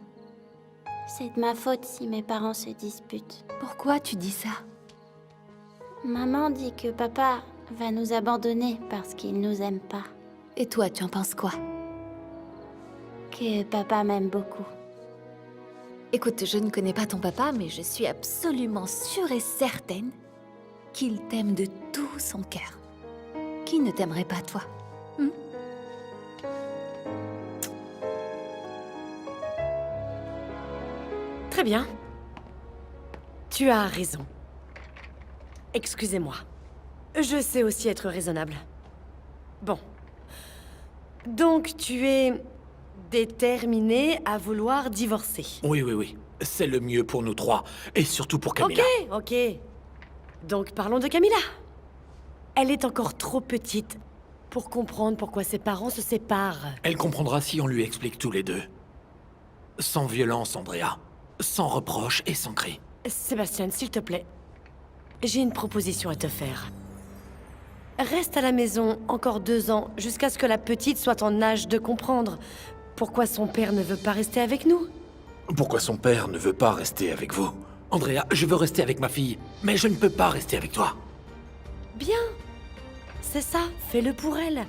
C'est de ma faute si mes parents se disputent. Pourquoi tu dis ça? Maman dit que papa va nous abandonner parce qu'il nous aime pas. Et toi, tu en penses quoi? Que papa m'aime beaucoup. Écoute, je ne connais pas ton papa, mais je suis absolument sûre et certaine qu'il t'aime de tout son cœur. Qui ne t'aimerait pas, toi? Très bien. Tu as raison. Excusez-moi. Je sais aussi être raisonnable. Bon. Donc, tu es déterminé à vouloir divorcer. Oui, oui, oui. C'est le mieux pour nous trois. Et surtout pour Camilla. Ok. Donc, parlons de Camilla. Elle est encore trop petite pour comprendre pourquoi ses parents se séparent. Elle comprendra si on lui explique tous les deux. Sans violence, Andrea. sans reproche et sans cri. Sébastien, s'il te plaît, j'ai une proposition à te faire. Reste à la maison encore 2 ans, jusqu'à ce que la petite soit en âge de comprendre pourquoi son père ne veut pas rester avec nous. Pourquoi son père ne veut pas rester avec vous? Andrea, je veux rester avec ma fille, mais je ne peux pas rester avec toi. Bien. C'est ça, fais-le pour elle.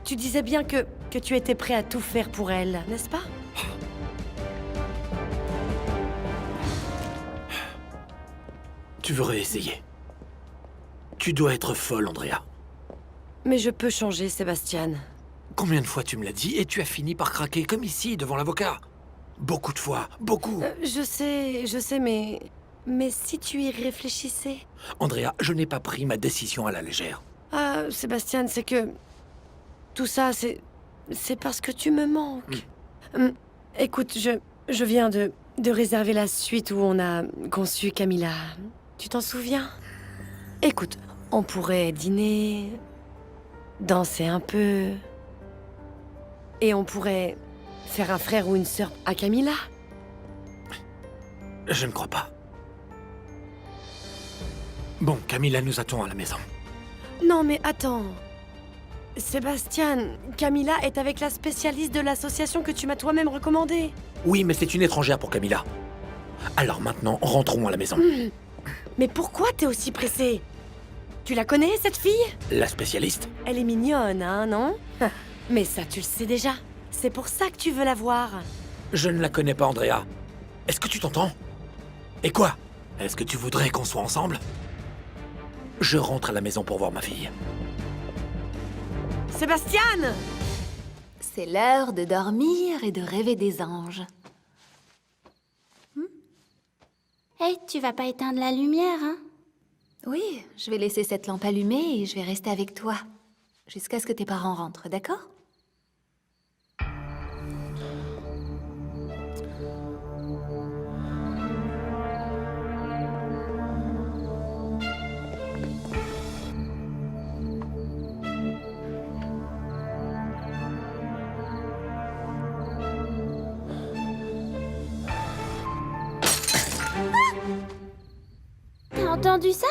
Tu disais bien que tu étais prêt à tout faire pour elle, n'est-ce pas? Tu veux réessayer? Tu dois être folle, Andrea. Mais je peux changer, Sébastien. Combien de fois tu me l'as dit et tu as fini par craquer, comme ici, devant l'avocat? Beaucoup de fois, beaucoup. Je sais, mais si tu y réfléchissais... Andrea, je n'ai pas pris ma décision à la légère. Ah, Sébastien, c'est que... Tout ça, c'est parce que tu me manques. Écoute, je viens de réserver la suite où on a conçu Camilla. Tu t'en souviens? Écoute, on pourrait dîner, danser un peu, et on pourrait faire un frère ou une sœur à Camilla. Je ne crois pas. Bon, Camilla nous attend à la maison. Non, mais attends. Sébastien, Camilla est avec la spécialiste de l'association que tu m'as toi-même recommandée. Oui, mais c'est une étrangère pour Camilla. Alors maintenant, rentrons à la maison. Mais pourquoi t'es aussi pressée? Tu la connais, cette fille? La spécialiste? Elle est mignonne, hein, non? Mais ça, tu le sais déjà. C'est pour ça que tu veux la voir. Je ne la connais pas, Andrea. Est-ce que tu t'entends? Et quoi? Est-ce que tu voudrais qu'on soit ensemble? Je rentre à la maison pour voir ma fille. Sébastien! C'est l'heure de dormir et de rêver des anges. Hé, tu vas pas éteindre la lumière, hein? Oui, je vais laisser cette lampe allumée et je vais rester avec toi. Jusqu'à ce que tes parents rentrent, d'accord? T'as entendu ça?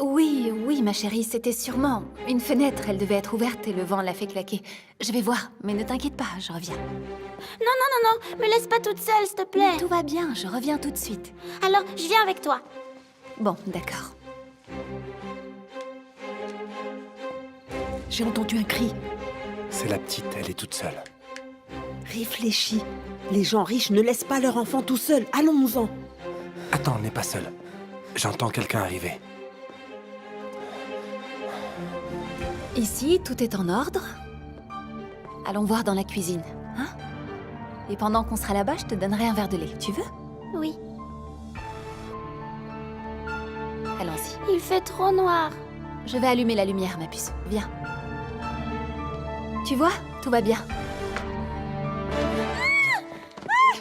Oui, ma chérie, c'était sûrement une fenêtre. Elle devait être ouverte et le vent l'a fait claquer. Je vais voir, mais ne t'inquiète pas, je reviens. Non, me laisse pas toute seule, s'il te plaît. Tout va bien, je reviens tout de suite. Alors, je viens avec toi. Bon, d'accord. J'ai entendu un cri. C'est la petite, elle est toute seule. Réfléchis. Les gens riches ne laissent pas leur enfant tout seul. Allons-en. Attends, on n'est pas seul. J'entends quelqu'un arriver. Ici, tout est en ordre. Allons voir dans la cuisine, hein? Et pendant qu'on sera là-bas, je te donnerai un verre de lait. Tu veux? Oui. Allons-y. Il fait trop noir. Je vais allumer la lumière, ma puce. Viens. Tu vois? Tout va bien.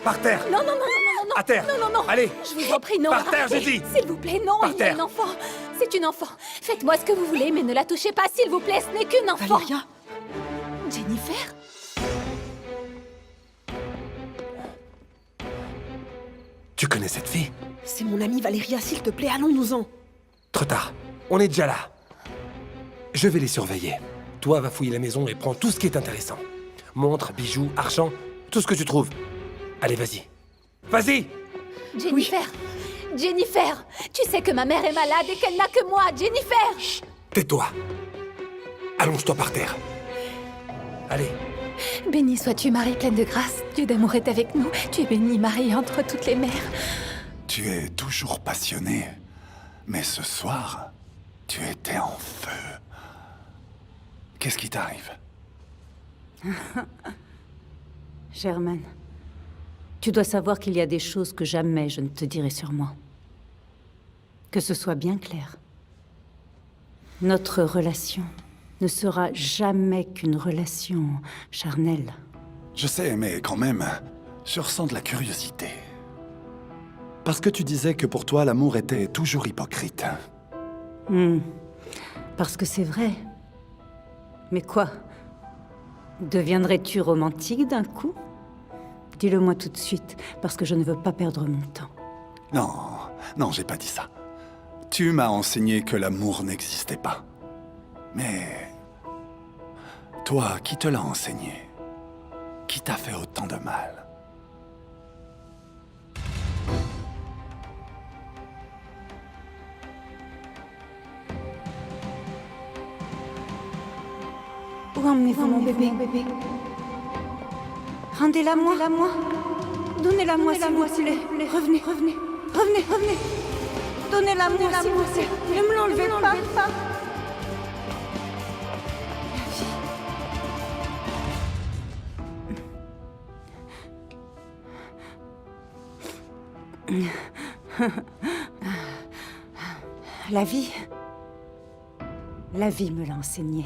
Par terre! Non. À terre! Non. Allez! Je vous en prie, non. Par terre, j'ai arrêtez. dit. S'il vous plaît, non. Par Il y a terre. une enfant. C'est une enfant. Faites-moi ce que vous voulez, mais ne la touchez pas, s'il vous plaît. Ce n'est qu'une enfant. Valéria. Jennifer? Tu connais cette fille? C'est mon amie Valéria, s'il te plaît, allons-nous-en. Trop tard. On est déjà là. Je vais les surveiller. Toi, va fouiller la maison et prends tout ce qui est intéressant. Montres, bijoux, argent, tout ce que tu trouves. Allez, vas-y. Vas-y! Jennifer! Jennifer! Tu sais que ma mère est malade et qu'elle n'a que moi, Jennifer! Chut! Tais-toi. Allonge-toi par terre. Allez. Bénie sois-tu, Marie pleine de grâce. Dieu d'amour est avec nous. Tu es bénie, Marie, entre toutes les mères. Tu es toujours passionnée, mais ce soir, tu étais en feu. Qu'est-ce qui t'arrive? Germaine, tu dois savoir qu'il y a des choses que jamais je ne te dirai sur moi. Que ce soit bien clair. Notre relation ne sera jamais qu'une relation charnelle. Je sais, mais quand même, je ressens de la curiosité. Parce que tu disais que pour toi, l'amour était toujours hypocrite. Parce que c'est vrai. Mais quoi? Deviendrais-tu romantique d'un coup? Dis-le-moi tout de suite, parce que je ne veux pas perdre mon temps. Non, non, j'ai pas dit ça. Tu m'as enseigné que l'amour n'existait pas. Mais... toi, qui te l'a enseigné? Qui t'a fait autant de mal? Où emmenez-vous mon bébé? Rendez-la moi. Donnez-la moi, s'il vous plaît. Revenez. Donnez-la moi, s'il vous plaît. Ne me l'enlevez pas. La vie me l'a enseigné.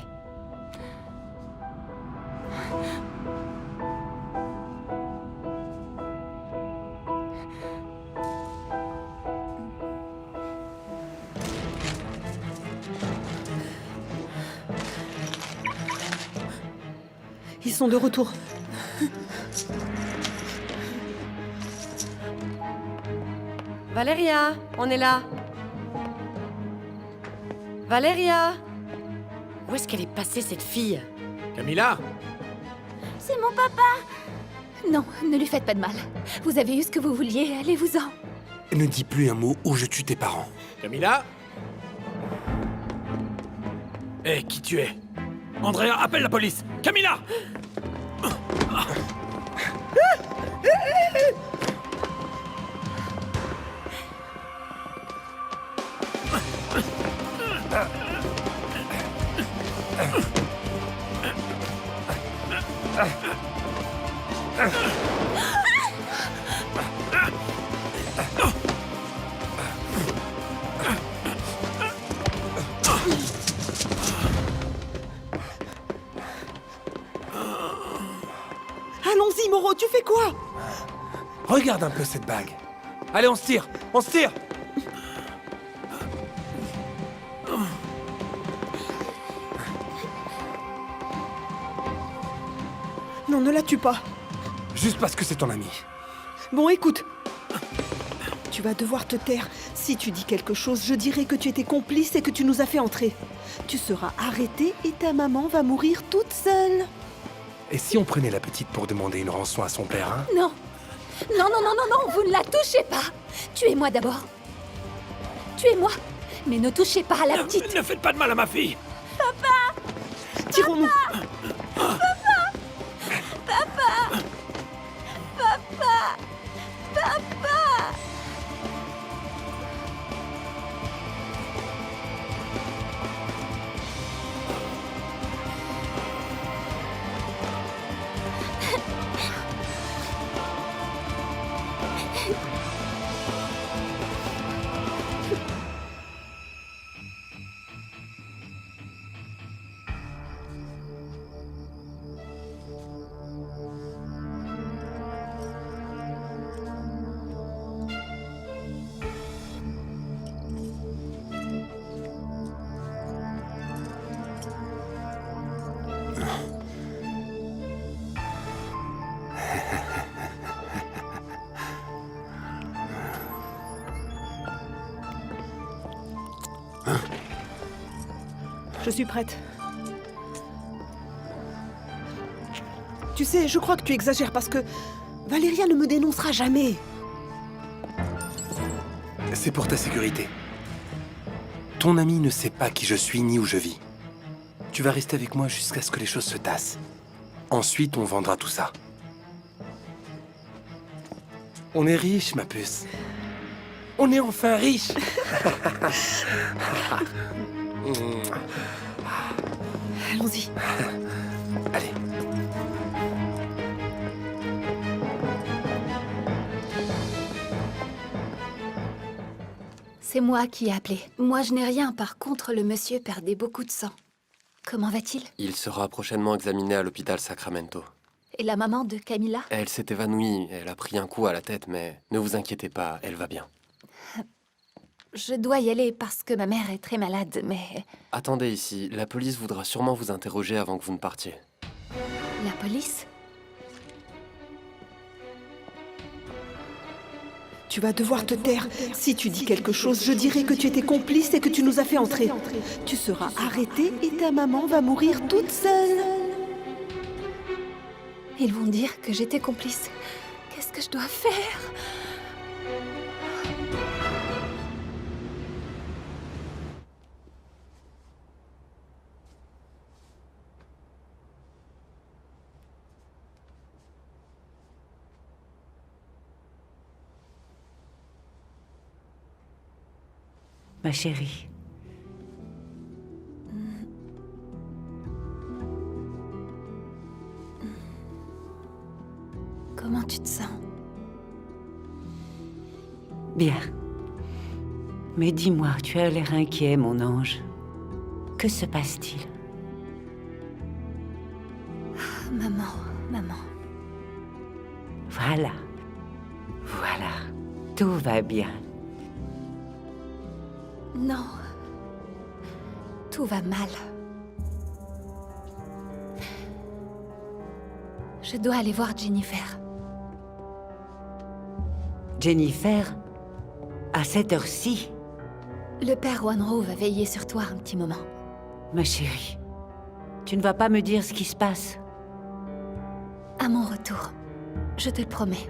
Ils sont de retour. Valéria, on est là. Valéria! Où est-ce qu'elle est passée, cette fille? Camilla? C'est mon papa! Non, ne lui faites pas de mal. Vous avez eu ce que vous vouliez, allez-vous-en. Ne dis plus un mot ou je tue tes parents. Camilla? Hé, qui tu es? Andrea, appelle la police! Camilla! Allons-y, Moreau, tu fais quoi? Regarde un peu cette bague. Allez, on se tire! On se tire! Non, ne la tue pas. Juste parce que c'est ton ami. Bon, écoute. Tu vas devoir te taire. Si tu dis quelque chose, je dirai que tu étais complice et que tu nous as fait entrer. Tu seras arrêté et ta maman va mourir toute seule. Et si on prenait la petite pour demander une rançon à son père, hein? Non. Non, vous ne la touchez pas. Tuez-moi d'abord. Tuez-moi. Mais ne touchez pas à la petite. Ne faites pas de mal à ma fille! Papa! Tirons-nous. Je suis prête. Tu sais, je crois que tu exagères parce que Valéria ne me dénoncera jamais. C'est pour ta sécurité. Ton ami ne sait pas qui je suis ni où je vis. Tu vas rester avec moi jusqu'à ce que les choses se tassent. Ensuite, on vendra tout ça. On est riche, ma puce. On est enfin riche. Allons-y. Allez. C'est moi qui ai appelé. Moi, je n'ai rien. Par contre, le monsieur perdait beaucoup de sang. Comment va-t-il? Il sera prochainement examiné à l'hôpital Sacramento. Et la maman de Camilla? Elle s'est évanouie, elle a pris un coup à la tête, mais ne vous inquiétez pas, elle va bien. Je dois y aller parce que ma mère est très malade, mais... Attendez ici, la police voudra sûrement vous interroger avant que vous ne partiez. La police? Tu vas devoir te taire. Si tu dis quelque chose, je dirai que tu étais complice et que tu nous as fait entrer. Tu seras arrêtée et ta maman va mourir toute seule. Ils vont dire que j'étais complice. Qu'est-ce que je dois faire? Ma chérie. Comment tu te sens? Bien. Mais dis-moi, tu as l'air inquiet, mon ange. Que se passe-t-il? Maman. Voilà. Tout va bien. Non. Tout va mal. Je dois aller voir Jennifer. Jennifer? À cette heure-ci? Le père Wanro va veiller sur toi un petit moment. Ma chérie, tu ne vas pas me dire ce qui se passe? À mon retour, je te le promets.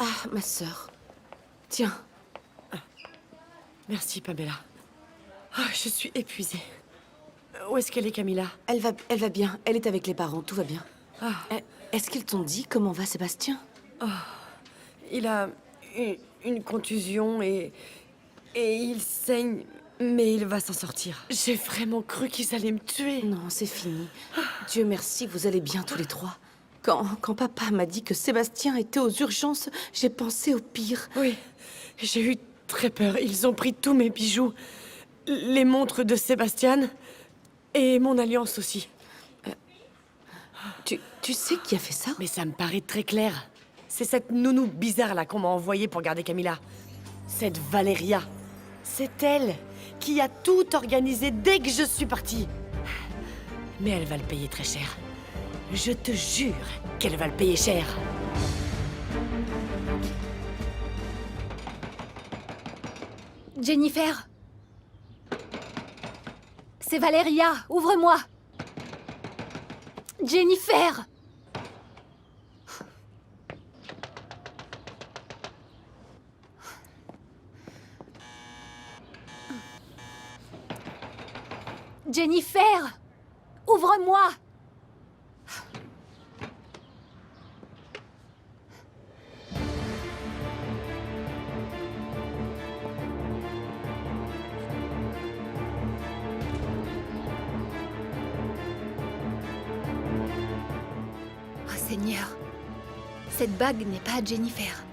Ah, ma sœur. Tiens. Merci, Pamela. Ah, je suis épuisée. Où est-ce qu'elle est, Camilla? Elle va bien. Elle est avec les parents. Tout va bien. Est-ce qu'ils t'ont dit comment va Sébastien? Il a une contusion et il saigne, mais il va s'en sortir. J'ai vraiment cru qu'ils allaient me tuer. Non, c'est fini. Dieu merci, vous allez bien tous les trois. Quand papa m'a dit que Sébastien était aux urgences, j'ai pensé au pire. Oui, j'ai eu très peur. Ils ont pris tous mes bijoux, les montres de Sébastien et mon alliance aussi. Tu sais qui a fait ça? Mais ça me paraît très clair. C'est cette nounou bizarre là qu'on m'a envoyée pour garder Camilla. Cette Valeria. C'est elle qui a tout organisé dès que je suis partie. Mais elle va le payer très cher. Je te jure qu'elle va le payer cher. Jennifer! C'est Valeria! Ouvre-moi! Jennifer! Jennifer! Ouvre-moi! Oh Seigneur, cette bague n'est pas à Jennifer.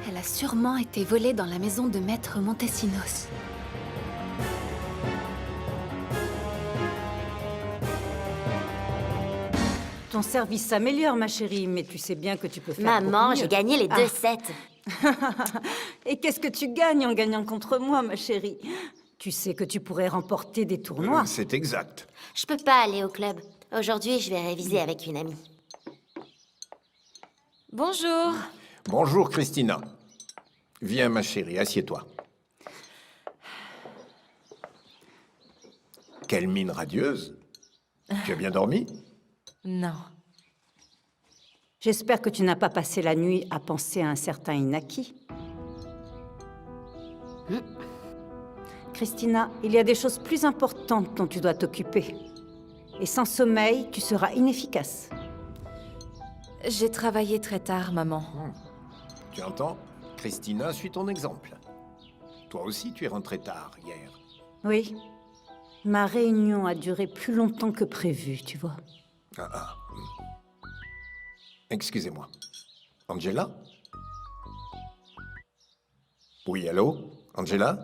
Elle a sûrement été volée dans la maison de Maître Montesinos. Ton service s'améliore, ma chérie, mais tu sais bien que tu peux faire Maman, beaucoup j'ai mieux. gagné les 2 sets. Et qu'est-ce que tu gagnes en gagnant contre moi, ma chérie? Tu sais que tu pourrais remporter des tournois. C'est exact. Je peux pas aller au club. Aujourd'hui, je vais réviser avec une amie. Bonjour. Bonjour, Christina. Viens, ma chérie, assieds-toi. Quelle mine radieuse. Tu as bien dormi? Non. J'espère que tu n'as pas passé la nuit à penser à un certain Inaki. Christina, il y a des choses plus importantes dont tu dois t'occuper. Et sans sommeil, tu seras inefficace. J'ai travaillé très tard, maman. Tu entends? Christina suit ton exemple. Toi aussi, tu es rentrée tard hier. Oui. Ma réunion a duré plus longtemps que prévu, tu vois. Excusez-moi. Angela? Oui, allô? Angela?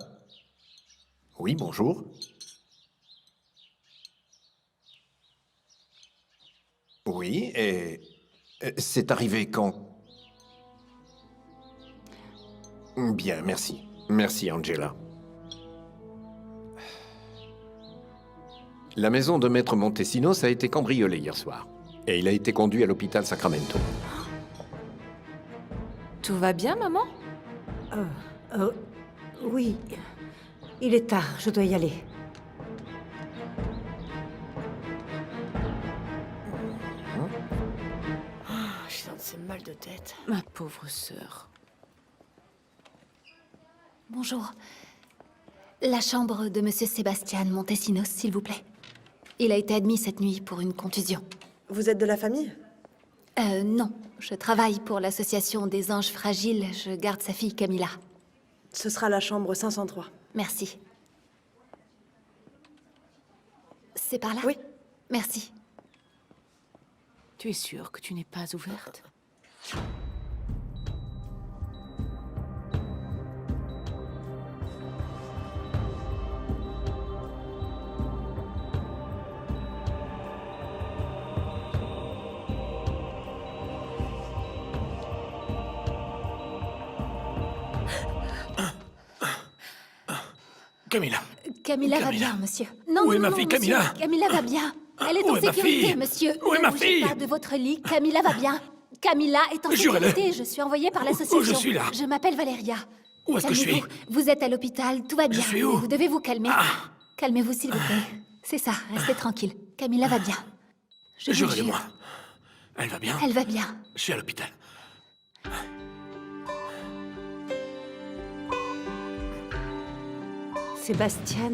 Oui, bonjour. Oui, et c'est arrivé quand? Bien, merci. Merci, Angela. La maison de Maître Montesinos a été cambriolée hier soir. Et il a été conduit à l'hôpital Sacramento. Tout va bien, maman? Oui. Il est tard, je dois y aller. Je sens ces mal de tête. Ma pauvre sœur. Bonjour. La chambre de Monsieur Sébastien Montesinos, s'il vous plaît. Il a été admis cette nuit pour une contusion. Vous êtes de la famille? Non. Je travaille pour l'association des anges fragiles. Je garde sa fille Camilla. Ce sera la chambre 503. Merci. C'est par là? Oui. Merci. Tu es sûre que tu n'es pas ouverte? Camilla. Camilla va Camilla. bien, monsieur. Non, Où est non, ma non, fille, monsieur. Camilla? Camilla va bien. Elle est Où en est ma sécurité, fille? monsieur. Où est Ne ma bougez fille? pas de votre lit. Camilla va bien. Camilla est en Jurez-le. sécurité. Je suis envoyée par l'association. je suis là? Je m'appelle Valéria. Où est-ce que je suis? Calmez-vous. Vous êtes à l'hôpital. Tout va bien. suis où? Vous devez vous calmer. Calmez-vous, s'il vous plaît. C'est ça. Restez tranquille. Camilla va bien. Je vous jure. Jurez-le-moi. Elle va bien? Elle va bien. Je suis à l'hôpital. Sébastien,